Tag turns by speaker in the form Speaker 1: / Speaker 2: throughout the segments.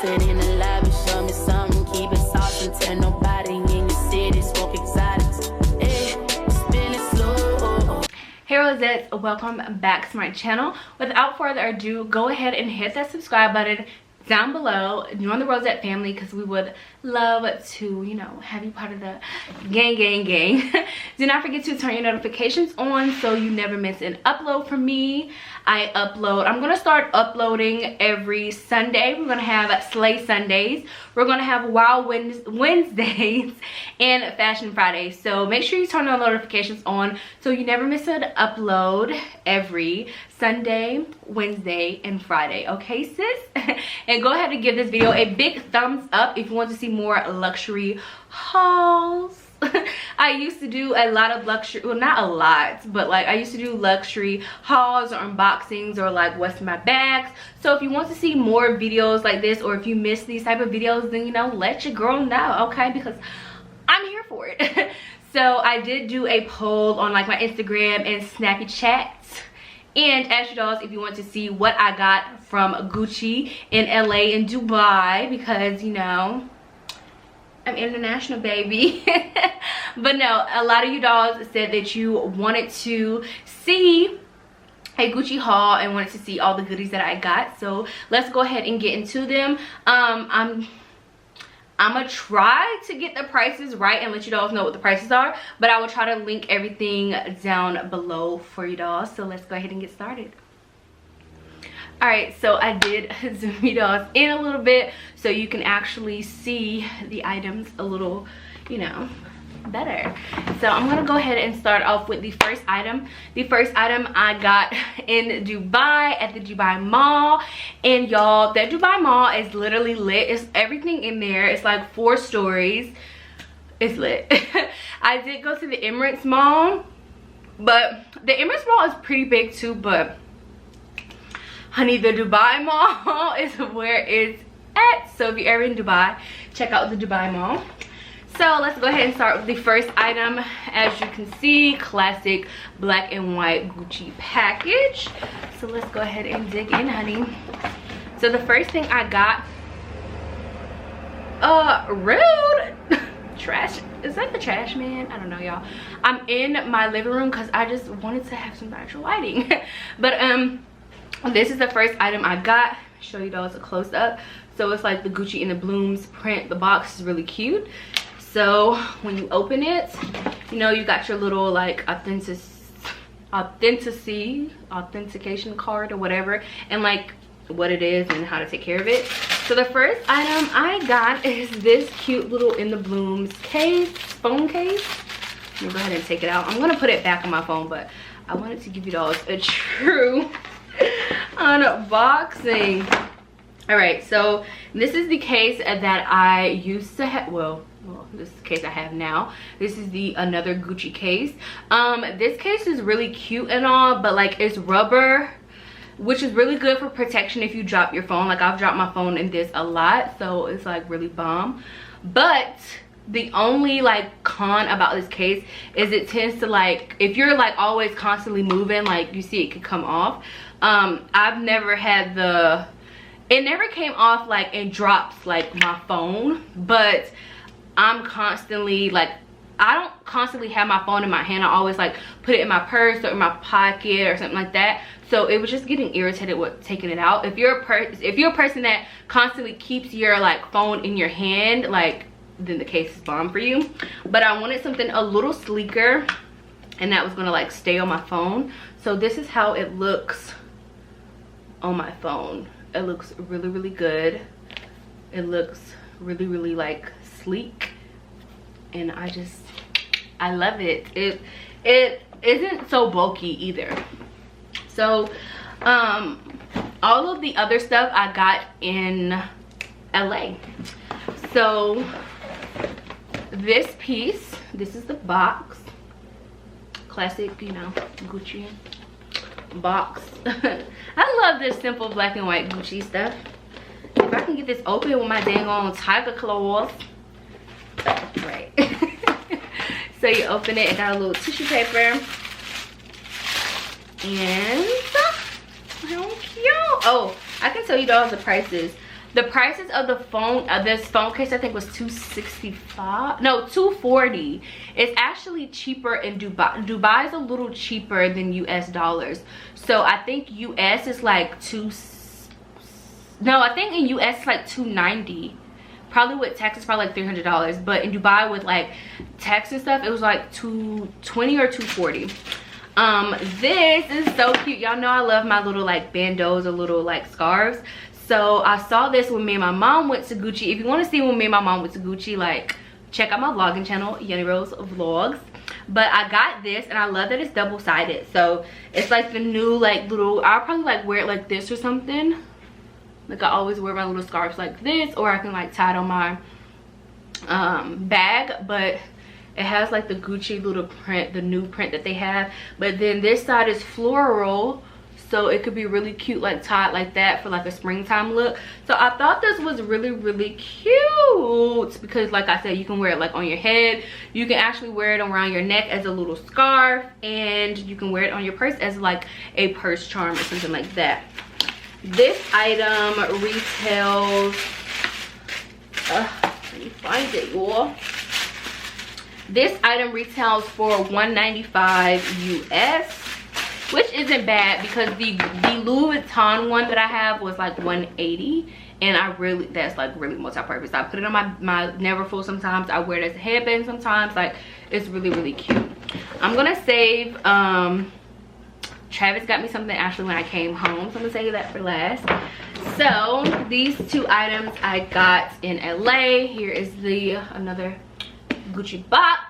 Speaker 1: sit in the lobby, show me something, keep it sauce and tell nobody in your city, smoke exotics. Spin it slow.
Speaker 2: Hey Rosettes, welcome back to my channel. Without further ado, go ahead and hit that subscribe button down below. Join the Rosette family because we would love to, you know, have you part of the gang. Do not forget to turn your notifications on so you never miss an upload from me. I'm gonna start uploading every Sunday. We're gonna have Slay Sundays, we're gonna have Wild Wednesdays, and Fashion Fridays. So make sure you turn those notifications on so you never miss an upload every Sunday, Wednesday, and Friday. Okay, sis? And go ahead and give this video a big thumbs up if you want to see more luxury hauls. I used to do a lot of luxury, well, not a lot, but like I used to do luxury hauls or unboxings or like what's in my bags. So if you want to see more videos like this, or if you miss these type of videos, then, you know, let your girl know, okay? Because I'm here for it. So I did do a poll on like my Instagram and Snappy Chats, and ask you guys if you want to see what I got from Gucci in LA and Dubai, because, you know, I'm international, baby. But no, a lot of you dolls said that you wanted to see a Gucci haul and wanted to see all the goodies that I got. So let's go ahead and get into them. I'm gonna try to get the prices right and let you dolls know what the prices are, but I will try to link everything down below for you dolls. So let's go ahead and get started. All right, so I did zoom you dolls in a little bit so you can actually see the items a little, you know, better. So I'm gonna go ahead and start off with the first item. The first item I got in Dubai at the Dubai Mall, and y'all, that Dubai Mall is literally lit. It's everything in there. It's like 4 stories. It's lit. I did go to the Emirates Mall, but the Emirates Mall is pretty big too, but honey, the Dubai Mall is where it's at. So if you're ever in Dubai, check out the Dubai Mall. So let's go ahead and start with the first item. As you can see, classic black and white Gucci package. So let's go ahead and dig in, honey. So the first thing I got, rude. Trash, is that the trash man? I don't know, y'all. I'm in my living room because I just wanted to have some natural lighting. But this is the first item I got. Show you guys a close up. So it's like the Gucci in the Blooms print. The box is really cute. So when you open it, you know, you got your little like authentication card or whatever, and like what it is and how to take care of it. So the first item I got is this cute little in the Blooms case, phone case. Let me go ahead and take it out. I'm gonna put it back on my phone, but I wanted to give you guys a true unboxing. All right, so this is the case that I used to have. Well, this is the case I have now. This is the another Gucci case. This case is really cute and all, but like it's rubber, which is really good for protection if you drop your phone. Like I've dropped my phone in this a lot, so it's like really bomb. But the only like con about this case is it tends to, like, if you're like always constantly moving, like you see it could come off. I've never had it never came off like and drops like my phone, but I'm constantly like, I don't constantly have my phone in my hand. I always like put it in my purse or in my pocket or something like that. So it was just getting irritated with taking it out. If you're a person that constantly keeps your like phone in your hand, like, then the case is bomb for you. But I wanted something a little sleeker and that was gonna like stay on my phone. So this is how it looks on my phone. It looks really, really good. It looks really, really like sleek, and I love it. It isn't so bulky either. So all of the other stuff I got in LA. So this piece, this is the box, classic, you know, Gucci box. I love this simple black and white Gucci stuff. If I can get this open with my dang on tiger claws, right. So you open it, it got a little tissue paper, and how cute. Oh, I can tell you all the prices. The prices of the phone, this phone case, I think was $265. No, $240. It's actually cheaper in Dubai. Dubai is a little cheaper than US dollars. So I think US is like I think in US it's like $290. Probably with tax it's probably like $300. But in Dubai with like tax and stuff, it was like $220 or $240. This is so cute. Y'all know I love my little like bandeaus or little like scarves. So I saw this when me and my mom went to Gucci. If you want to see when me and my mom went to Gucci, like check out my vlogging channel, Yunnierose Vlogs. But I got this and I love that it's double-sided. So it's like the new like little, I'll probably like wear it like this or something. Like I always wear my little scarves like this, or I can like tie it on my bag. But it has like the Gucci little print, the new print that they have. But then this side is floral. So it could be really cute like tied like that for like a springtime look. So I thought this was really, really cute because like I said, you can wear it like on your head. You can actually wear it around your neck as a little scarf, and you can wear it on your purse as like a purse charm or something like that. This item retails, let me find it, y'all. This item retails for $195 US. Which isn't bad because the Louis Vuitton one that I have was like $180, and that's like really multi-purpose. I put it on my Neverfull sometimes. I wear it as a headband sometimes. Like it's really, really cute. I'm gonna save Travis got me something actually when I came home, so I'm gonna save that for last. So these two items I got in LA. Here is another Gucci box.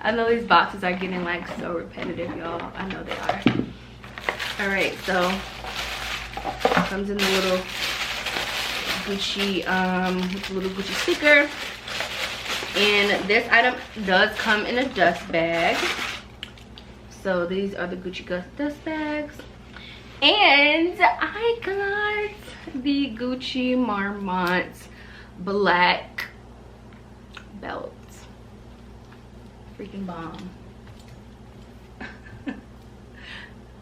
Speaker 2: I know these boxes are getting like so repetitive, y'all. I know they are. All right, so it comes in the little Gucci, little Gucci sticker. And this item does come in a dust bag. So these are the Gucci dust bags. And I got the Gucci Marmont black belt. Freaking bomb.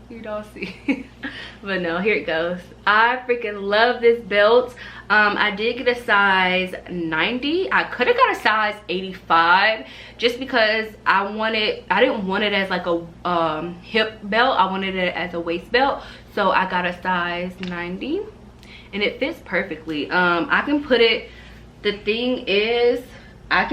Speaker 2: You don't see. But no, here it goes. I freaking love this belt. I did get a size 90. I could have got a size 85 just because I didn't want it as like a hip belt. I wanted it as a waist belt. So I got a size 90 and it fits perfectly. I can put it, the thing is, I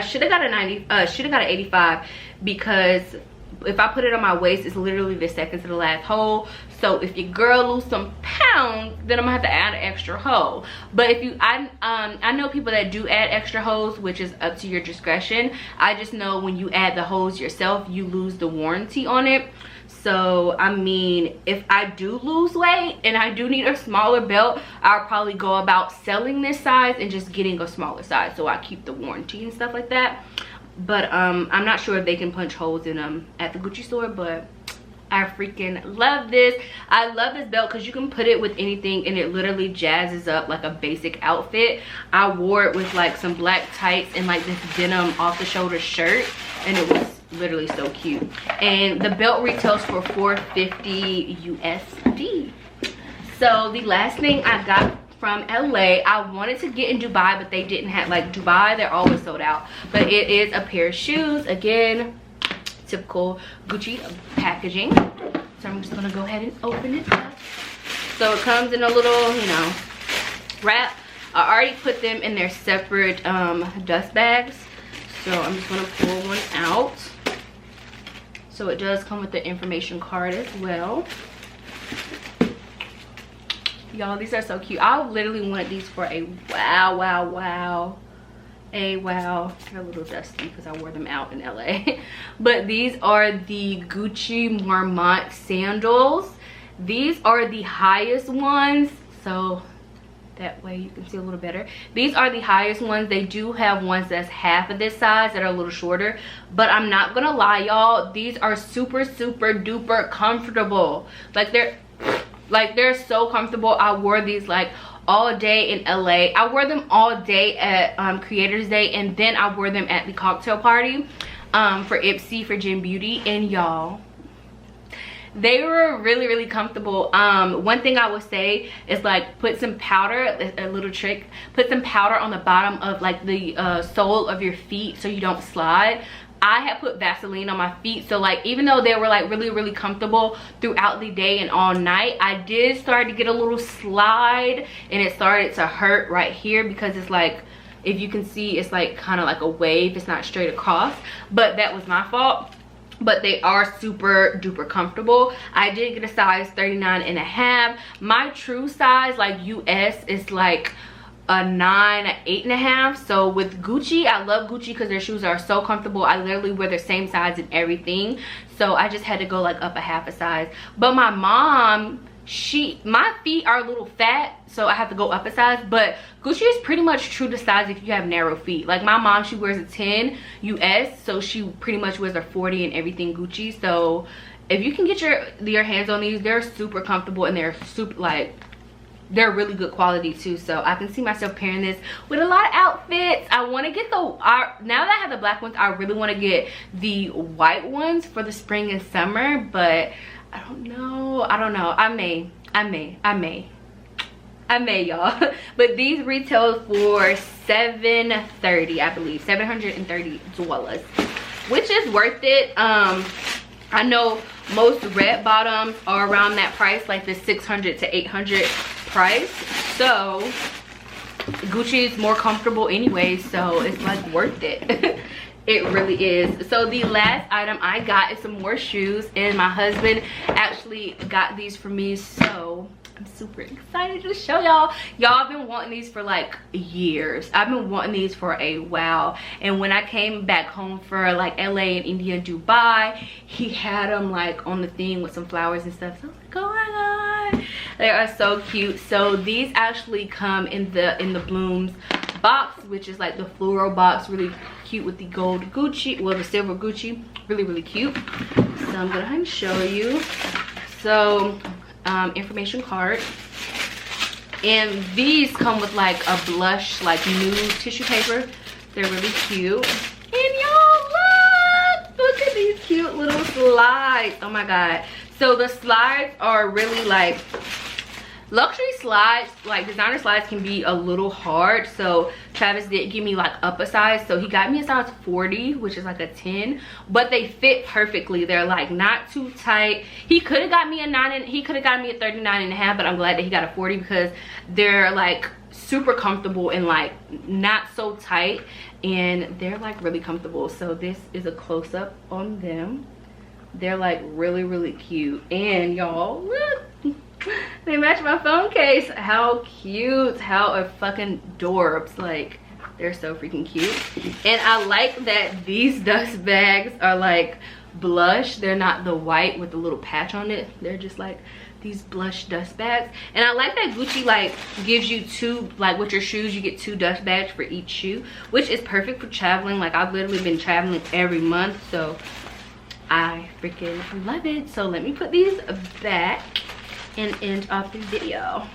Speaker 2: should have got a 90, should have got an 85 because if I put it on my waist, it's literally the second to the last hole. So if your girl lose some pounds, then I'm gonna have to add an extra hole. But if you, I know people that do add extra holes, which is up to your discretion. I just know when you add the holes yourself, you lose the warranty on it. So I mean, if I do lose weight and I do need a smaller belt, I'll probably go about selling this size and just getting a smaller size so I keep the warranty and stuff like that. But I'm not sure if they can punch holes in them at the Gucci store, but I freaking love this. I love this belt because you can put it with anything and it literally jazzes up like a basic outfit. I wore it with like some black tights and like this denim off the shoulder shirt, and it was literally so cute. And the belt retails for $450 USD. So the last thing I got from LA, I wanted to get in Dubai, but they didn't have, like Dubai, they're always sold out. But it is a pair of shoes. Again, typical Gucci packaging. So I'm just gonna go ahead and open it up. So it comes in a little, you know, wrap. I already put them in their separate dust bags. So I'm just gonna pull one out. So it does come with the information card as well. Y'all, these are so cute. I literally wanted these for a wow. They're a little dusty because I wore them out in LA. But these are the Gucci Marmont sandals. These are the highest ones, so that way you can see a little better. These are the highest ones. They do have ones that's half of this size that are a little shorter, but I'm not gonna lie, y'all, these are super duper comfortable. Like they're so comfortable. I wore these like all day in LA. I wore them all day at Creators Day, and then I wore them at the cocktail party for Ipsy for Gin Beauty. And y'all, They were really comfortable. One thing I would say is like put some powder, a little trick, put some powder on the bottom of like the sole of your feet so you don't slide. I had put Vaseline on my feet, so like even though they were like really comfortable throughout the day and all night, I did start to get a little slide and it started to hurt right here because it's like, if you can see, it's like kind of like a wave, it's not straight across, but that was my fault. But they are super duper comfortable. I did get a size 39.5. My true size, like US, is like a 9, 8.5. So with Gucci, I love Gucci because their shoes are so comfortable. I literally wear the same size and everything, so I just had to go like up a half a size. But my mom, my feet are a little fat, so I have to go up a size. But Gucci is pretty much true to size if you have narrow feet. Like my mom, she wears a 10 US, so she pretty much wears a 40 and everything Gucci. So if you can get your hands on these, they're super comfortable and they're super like, they're really good quality too. So I can see myself pairing this with a lot of outfits. I want to get now that I have the black ones, I really want to get the white ones for the spring and summer, but I don't know. I may y'all. But these retail for $730, I believe, $730, which is worth it. I know most red bottoms are around that price, like the $600 to $800 price. So Gucci is more comfortable anyway, so it's like worth it. It really is. So the last item I got is some more shoes, and my husband actually got these for me, so I'm super excited to show y'all. I've been wanting these for like years. I've been wanting these for a while, and when I came back home for like LA and India and Dubai, he had them like on the thing with some flowers and stuff. So I was like, oh my god, they are so cute. So these actually come in the Blooms box, which is like the floral box, really cute with the gold Gucci, well the silver Gucci, really cute. So I'm gonna go ahead and show you. So information card, and these come with like a blush, like nude tissue paper. They're really cute. And y'all look at these cute little slides. Oh my god. So the slides are really like luxury slides, like designer slides can be a little hard. So Travis did give me like up a size, so he got me a size 40, which is like a 10, but they fit perfectly. They're like not too tight. He could have got me a 9, and he could have got me a 39.5, but I'm glad that he got a 40 because they're like super comfortable and like not so tight, and they're like really comfortable. So this is a close-up on them. They're like really cute, and y'all look, they match my phone case. How cute, how a fucking adorbs. Like, they're so freaking cute. And I like that these dust bags are like blush. They're not the white with the little patch on it. They're just like these blush dust bags. And I like that Gucci like gives you two, like with your shoes you get 2 dust bags for each shoe, which is perfect for traveling. Like I've literally been traveling every month, so I freaking love it. So let me put these back and end off the video.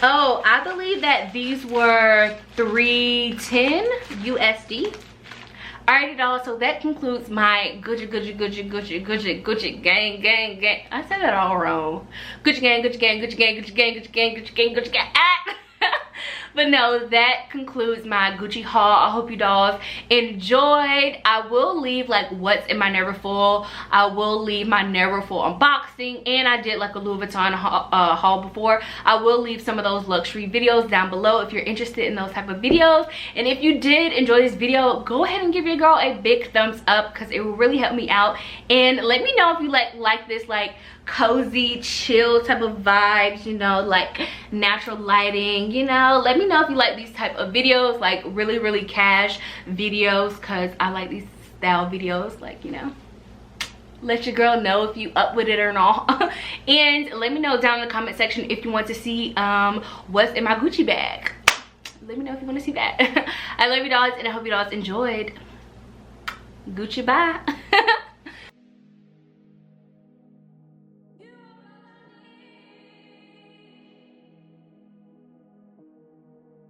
Speaker 2: Oh, I believe that these were $310 USD. Alrighty, y'all, so that concludes my Gucci gang. I said it all wrong. Gucci gang. But no, that concludes my Gucci haul. I hope you dolls enjoyed. I will leave like what's in my Neverfull. I will leave my Neverfull unboxing, and I did like a Louis Vuitton haul before. I will leave some of those luxury videos down below if you're interested in those type of videos. And if you did enjoy this video, go ahead and give your girl a big thumbs up because it will really help me out. And let me know if you like this like cozy chill type of vibes, you know, like natural lighting, you know. Let me know if you like these type of videos, like really cash videos, because I like these style videos, like, you know. Let your girl know if you up with it or not. And let me know down in the comment section if you want to see what's in my Gucci bag. Let me know if you want to see that. I love you dolls, and I hope you dolls enjoyed. Gucci bye.